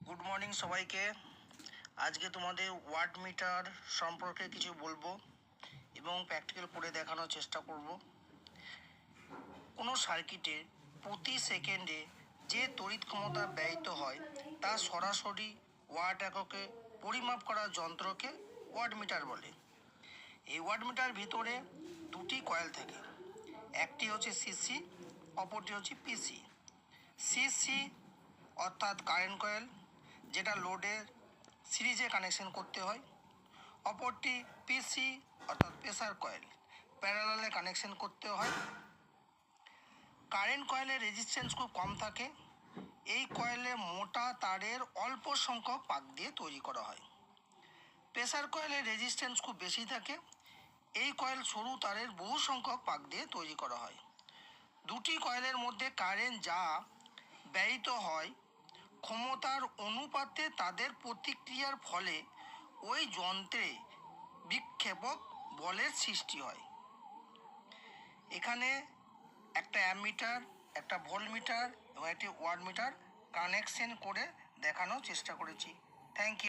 Good morning সবাইকে। আজকে তোমাদের ওয়াট মিটার সম্পর্কে কিছু বলবো এবং প্র্যাকটিক্যাল করে দেখানোর চেষ্টা করব। কোনো সার্কিটে প্রতি সেকেন্ডে যে তড়িৎ ক্ষমতা ব্যয়িত হয় তা সরাসরি ওয়াট এককে পরিমাপ করা যন্ত্রকে ওয়াট মিটার বলে। এই ওয়াট মিটার ভিতরে দুটি কয়েল থাকে, একটি হচ্ছে সিসি, অপরটি হচ্ছে পিসি। সিসি অর্থাৎ কারেন্ট কয়েল, যেটা লোডের সিরিজে কানেকশন করতে হয়। অপরটি পিসি অর্থাৎ প্রেসার কয়েল, প্যারালালে কানেকশন করতে হয়। কারেন্ট কয়েলের রেজিস্ট্যান্স খুব কম থাকে। এই কয়েলে মোটা তারের অল্প সংখ্যক পাক দিয়ে তৈরি করা হয়। প্রেসার কয়েলের রেজিস্ট্যান্স খুব বেশি থাকে। এই কয়েল সরু তারের বহু সংখ্যক পাক দিয়ে তৈরি করা হয়। দুটি কয়েলের মধ্যে কারেন্ট যা ব্যয়িত হয় ক্ষমতার অনুপাতে তাদের প্রতিক্রিয়ার ফলে ওই যন্ত্রে বিক্ষেপক বলের সৃষ্টি হয়। এখানে একটা অ্যামমিটার, একটা ভোল্টমিটার এবং একটি ওয়াট মিটার কানেকশন করে দেখানোর চেষ্টা করেছি। Thank you.